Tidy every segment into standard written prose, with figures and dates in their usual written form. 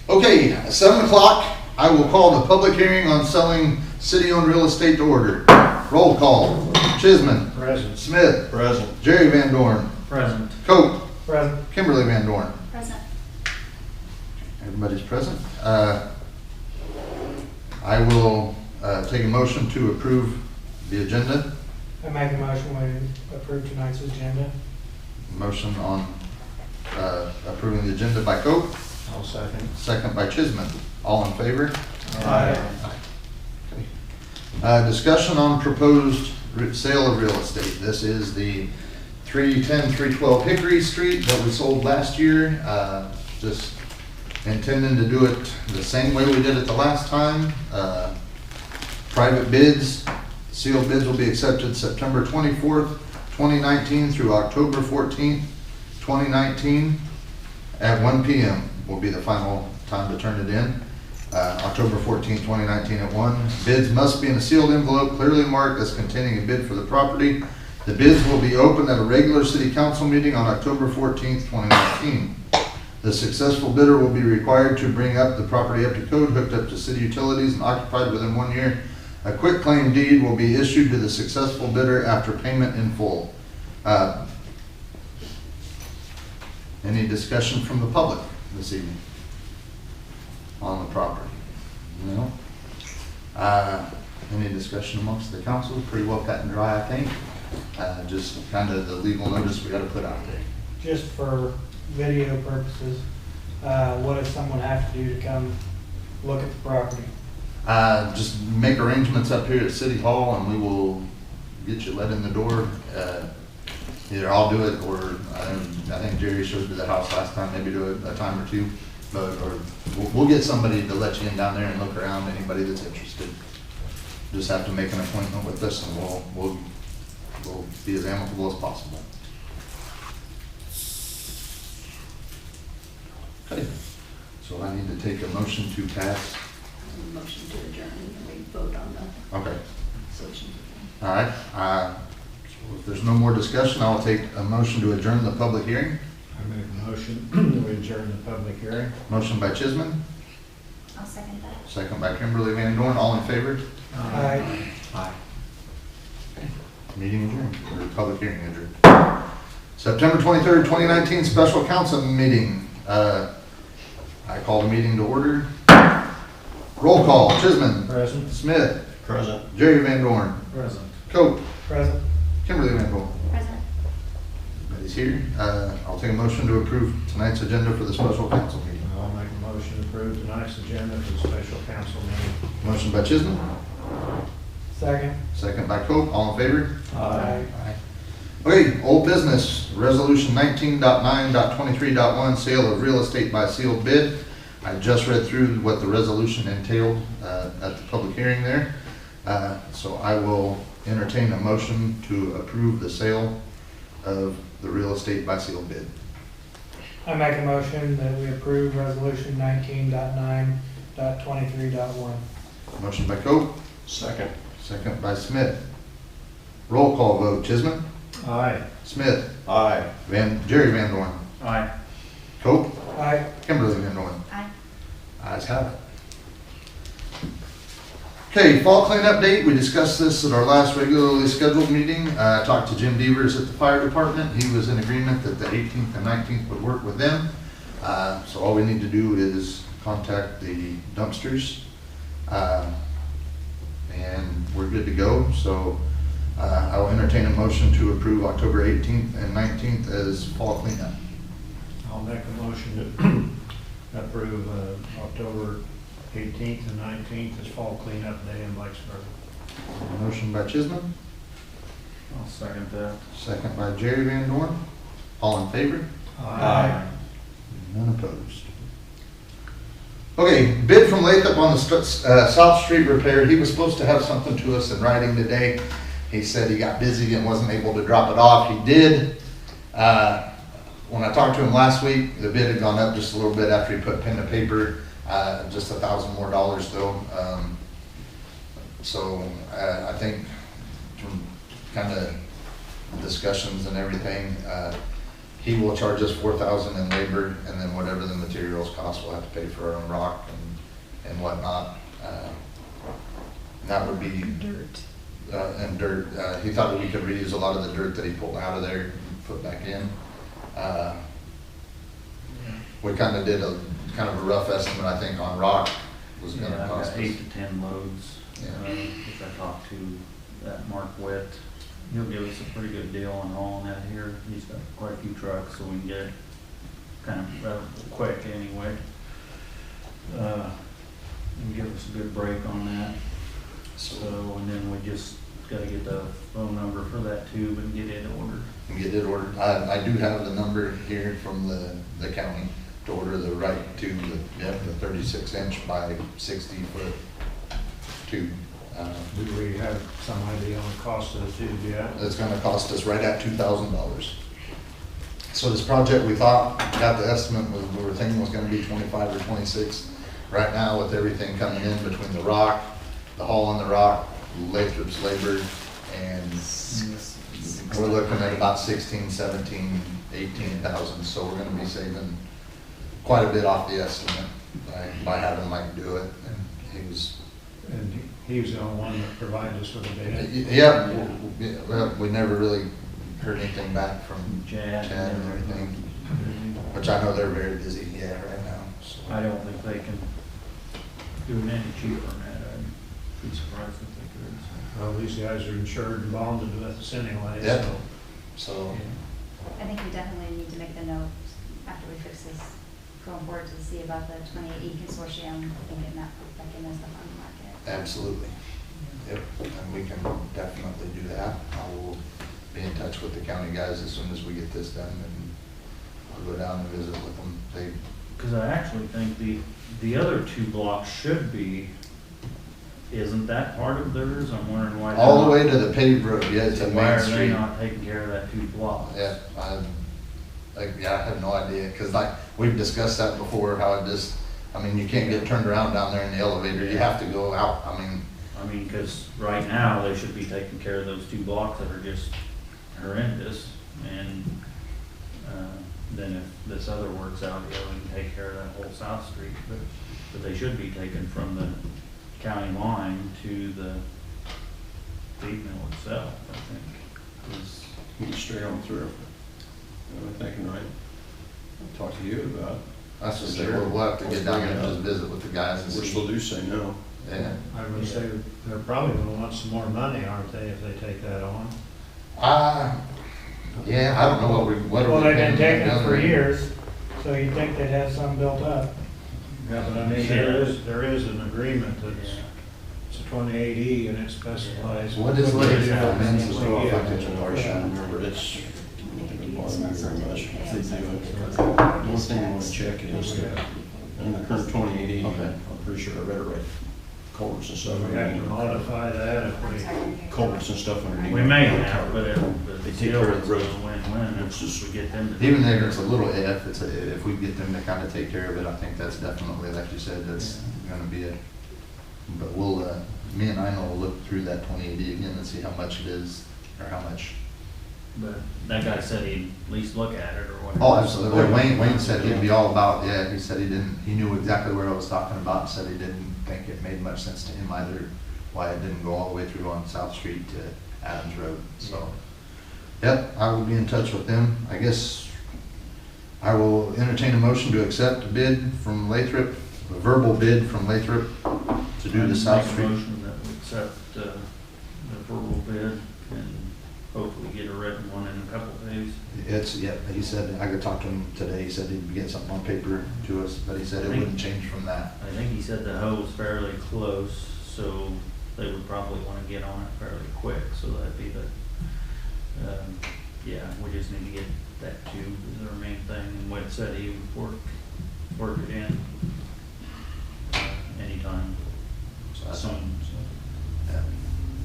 Okay, at 7 o'clock, I will call the public hearing on selling city-owned real estate to order. Roll call. Chisman. Present. Smith. Present. Jerry VanDorin. Present. Cope. Present. Kimberly VanDorin. Present. Everybody's present. I will take a motion to approve the agenda. I make a motion we approve tonight's agenda. Motion on approving the agenda by Cope. I'll second. Second by Chisman. All in favor? Aye. Discussion on proposed sale of real estate. This is the 310, 312 Hickory Street that we sold last year. Just intending to do it the same way we did it the last time. Private bids, sealed bids will be accepted September 24th, 2019 through October 14th, 2019 at 1 p.m. will be the final time to turn it in. October 14th, 2019 at 1. Bids must be in a sealed envelope clearly marked as containing a bid for the property. The bids will be opened at a regular city council meeting on October 14th, 2019. The successful bidder will be required to bring up the property up to code, hooked up to city utilities, and occupied within 1 year. A quick claim deed will be issued to the successful bidder after payment in full. Any discussion from the public this evening on the property? No? Any discussion amongst the council? Pretty well cut and dry, I think. Just kind of the legal notice we got to put out there. Just for video purposes, what does someone have to do to come look at the property? Just make arrangements up here at City Hall and we will get you let in the door. Either I'll do it or I think Jerry showed you the house last time, maybe do it a time or two. But or we'll get somebody to let you in down there and look around, anybody that's interested. Just have to make an appointment with us and we'll be as amicable as possible. Okay, so I need to take a motion to pass. Motion to adjourn and we vote on the Okay, solution. all right. So if there's no more discussion, I'll take a motion to adjourn the public hearing. I make a motion to adjourn the public hearing. Motion by Chisman, I'll second that. second by Kimberly VanDorin. All in favor? Aye. Aye. Meeting adjourned, or public hearing adjourned. September 23rd, 2019 special council meeting. I call the meeting to order. Roll call. Chisman. Present. Smith. Present. Jerry VanDorin. Present. Cope. Present. Kimberly VanDorin. Present. Everybody's here. I'll take a motion to approve tonight's agenda for the special council meeting. I'll make a motion to approve tonight's agenda for the special council meeting. Motion by Chisman, Second. second by Cope. All in favor? Aye. Okay, old business, resolution 19.9.23.1, sale of real estate by sealed bid. I just read through what the resolution entailed at the public hearing there. So I will entertain a motion to approve the sale of the real estate by sealed bid. I make a motion that we approve resolution 19.9.23.1. Motion by Cope, Second. second by Smith. Roll call vote. Chisman, Aye. Smith, Aye. Jerry VanDorin, Aye. Cope, Aye. Kimberly VanDorin. Aye. Ayes have it. Okay, fall cleanup date. We discussed this at our last regularly scheduled meeting. I talked to Jim Devers at the fire department. He was in agreement that the 18th and 19th would work with them. So all we need to do is contact the dumpsters and we're good to go. So I will entertain a motion to approve October 18th and 19th as fall cleanup. I'll make a motion to approve October 18th and 19th as fall cleanup day in Blakesburg. Motion by Chisman, I'll second that. second by Jerry VanDorin. All in favor? Aye. None opposed. Okay, bid from Lathrop on the South Street repair. He was supposed to have something to us in writing today. He said he got busy and wasn't able to drop it off. He did. When I talked to him last week, the bid had gone up just a little bit after he put pen to paper. Just $1,000 more though. So I think from kind of discussions and everything, he will charge us $4,000 in labor, and then whatever the materials cost, we'll have to pay for our own rock and whatnot. And that would be Dirt. and dirt. He thought that we could reuse a lot of the dirt that he pulled out of there and put back in. We kind of did a rough estimate, I think, on rock was Yeah, gonna I've cost got us. 8 to 10 loads, Yeah. which I talked to that Mark Witt. He'll give us a pretty good deal on hauling that here. He's got quite a few trucks, so we can get it kind of relatively quick anyway. And give us a good break on that. So, and then we just gotta get the phone number for that tube and get it ordered. And get it ordered. I do have the number here from the county to order the right tube, the 36-inch by 60-foot tube. Do we have some idea on the cost of the tube yet? It's gonna cost us right at $2,000. So this project, we thought, got the estimate, we were thinking was gonna be 25 or 26. Right now, with everything coming in between the rock, the hauling the rock, Lathrop's labor, and we're looking at about 16, 17, 18,000. So we're gonna be saving quite a bit off the estimate by having Mike do it. And He was the only one that provided us with a bid. yeah, we never really heard anything back from Chad Chad and everything, which I know they're very busy, right now. So. I don't think they can do it any cheaper than that. I'd be surprised if they could. Well, these guys are insured and bonded with us anyway, Yep. so. So, I think we definitely need to make the note after we fix this, going forward to see about the 28E consortium and getting that back in as the fund market. absolutely. Yep, and we can definitely do that. I will be in touch with the county guys as soon as we get this done, and I'll go down and visit with them. Because I actually think the other 2 blocks should be, isn't that part of theirs? I'm wondering why. All the way to the paved road, yeah, to Why Main are they Street. not taking care of that 2 blocks? Yeah, I have no idea, because like, we've discussed that before, how it just, you can't get turned around down there in the elevator, you have to go out, Because right now, they should be taking care of those 2 blocks that are just horrendous. And then if this other works out, we can take care of that whole South Street. But they should be taken from the county line to the feed mill itself, I think. Be straight on through. I'm thinking, right? I'll talk to you about it. that's just, we'll have to get down there and just visit with the guys and We're see. still do say no. Yeah. I would say they're probably gonna want some more money, aren't they, if they take that on? Yeah, I don't know what are Well, we they've been paying taking it down for there? years, so you'd think they'd have some built up. Yeah, but there is an agreement that's, it's a 28E and it specifies. What is what it? it Yeah, is. man, It's it's a all lot fucking of harsh, I remember, it's, it doesn't bother me very much if they do it. The one thing I want to check is that in the current 2080, Okay. I'm pretty sure I read it right, culverts and So stuff. we have to modify that if we. Culverts and stuff underneath. We may have, but They it's take still care of it's the a roads. win-win It's if just- we get them to. Even if it's a little if we get them to kind of take care of it, I think that's definitely, like you said, that's gonna be it. But we'll, me and I will look through that 2080 again and see how much it is, or how much. But that guy said he'd at least look at it or whatever. Oh, absolutely. Wayne said he'd be all about, he said he knew exactly where I was talking about, and said he didn't think it made much sense to him either, why it didn't go all the way through on South Street to Adams Road, so. Yep, I will be in touch with them. I guess I will entertain a motion to accept a bid from Lathrop, a verbal bid from Lathrop to do the South Make a Street. motion that we accept the verbal bid and hopefully get a written one in a couple of days. He said, I could talk to him today, he said he'd get something on paper to us, but he said it wouldn't change from that. I think he said the hoe was fairly close, so they would probably want to get on it fairly quick, so that'd be yeah, we just need to get that tube is our main thing, and Whit said he would work it in anytime soon, so. Yeah,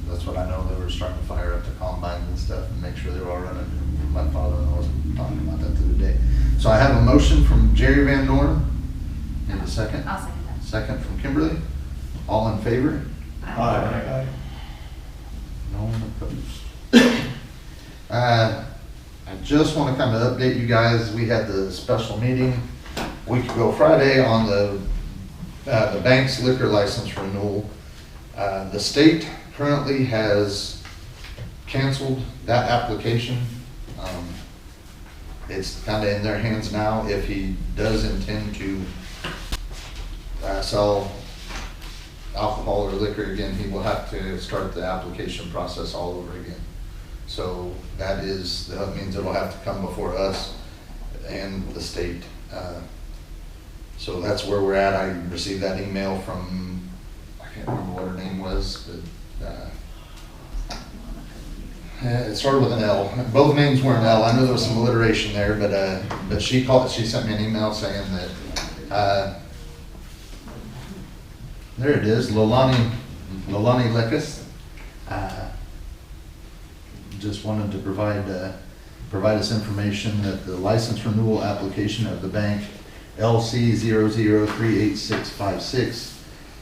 that's what I know, they were starting to fire up the combines and stuff and make sure they were all running. My father-in-law was talking about that the other day. So I have a motion from Jerry VanDorin. Need a second? I'll second that. Second from Kimberly. All in favor? No one opposed. just want to kind of update you guys. We had the special meeting a week ago Friday on the bank's liquor license renewal. The state currently has canceled that application. It's kind of in their hands now. If he does intend to sell alcohol or liquor again, he will have to start the application process all over again. So that means it'll have to come before us and the state. So that's where we're at. I received that email from, I can't remember what her name was, but it started with an L. Both names were an L. I know there was some alliteration there, but she sent me an email saying that, there it is, Lolani Lekis. Just wanted to provide us information that the license renewal application of the bank LC 00386656,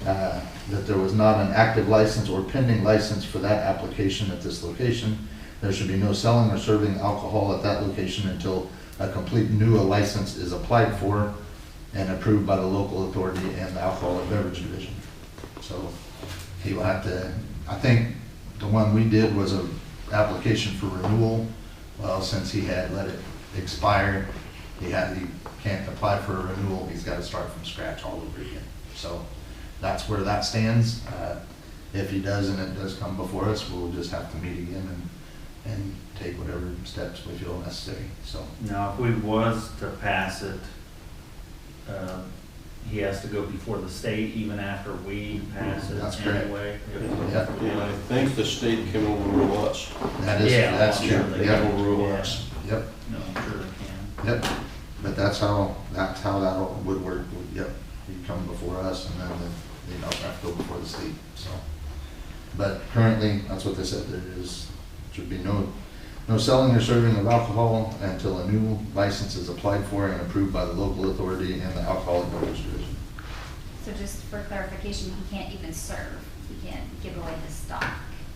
that there was not an active license or pending license for that application at this location. There should be no selling or serving alcohol at that location until a complete new license is applied for and approved by the local authority and the Alcoholic Beverage Division. So he will have to, I think the one we did was a application for renewal. Well, since he had let it expire, he can't apply for a renewal. He's got to start from scratch all over again. So that's where that stands. If he does and it does come before us, we'll just have to meet again and take whatever steps we feel necessary. So Now, if we was to pass it, he has to go before the state even after we pass it. That's correct. Anyway. yeah, And I think the state can overrule us. that's I'm true. sure they They Yep. can overrule Yeah. us. Yep. No, I'm sure they can. Yep, but that's how that would work. Yep, he'd come before us and then they'd have to go before the state, so. But currently, that's what they said, should be no selling or serving of alcohol until a new license is applied for and approved by the local authority and the Alcoholic Beverage Division. So just for clarification, he can't even serve, he can't give away his stock,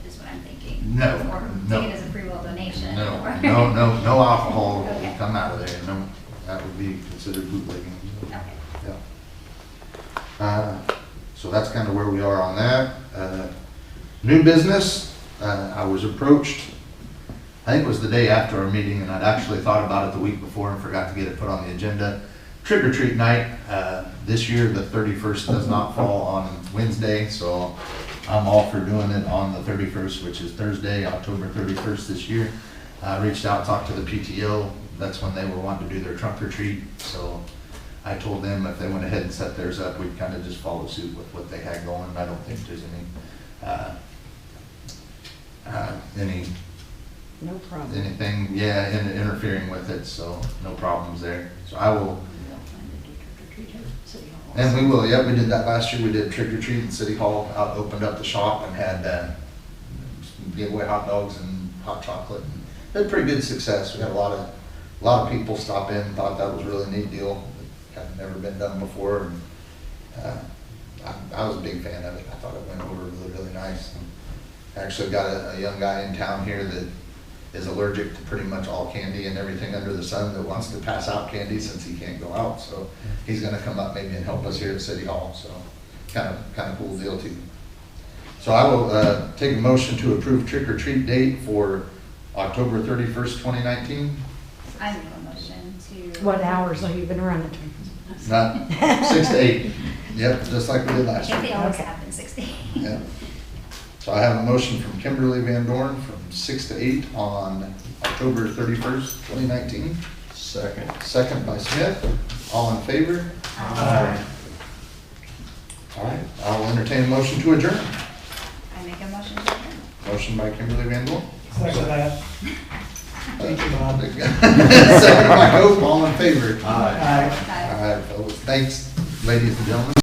is what I'm thinking. No, Or no. take it as a free will donation. No, or- no alcohol will Okay. come out of there, no, that would be considered bootlegging. Okay. Yeah. So that's kind of where we are on that. New business, I was approached, I think it was the day after our meeting, and I'd actually thought about it the week before and forgot to get it put on the agenda. Trick or treat night, this year the 31st does not fall on Wednesday, so I'm all for doing it on the 31st, which is Thursday, October 31st this year. I reached out, talked to the PTO, that's when they were wanting to do their trunk or treat, so I told them if they went ahead and set theirs up, we'd kind of just follow suit with what they had going. I don't think there's No problem. anything, interfering with it, so no problems there. So I will, and we will, we did that last year. We did trick or treat in City Hall, opened up the shop and had, gave away hot dogs and hot chocolate. And had pretty good success. We had a lot of people stop in, thought that was a really neat deal. Kind of never been done before, and I was a big fan of it. I thought it went over really, really nice. And actually got a young guy in town here that is allergic to pretty much all candy and everything under the sun, that wants to pass out candy since he can't go out. So he's gonna come up maybe and help us here at City Hall. So kind of cool deal too. So I will take a motion to approve trick or treat date for October 31st, 2019. I make a motion to. What hours are you gonna run it? Not 6 to 8. Yep, just like we did I last think year. they always Okay. happen 60. Yeah. So I have a motion from Kimberly VanDorin from 6 to 8 on October 31st, 2019. Second. Second by Smith. All in favor? Aye. All right, I will entertain a motion to adjourn. I make a motion to adjourn. Motion by Kimberly VanDorin. Second that. Thank you, Bob. Second by Hope, all in favor? Aye. Aye. All right, fellas, thanks, ladies and gentlemen.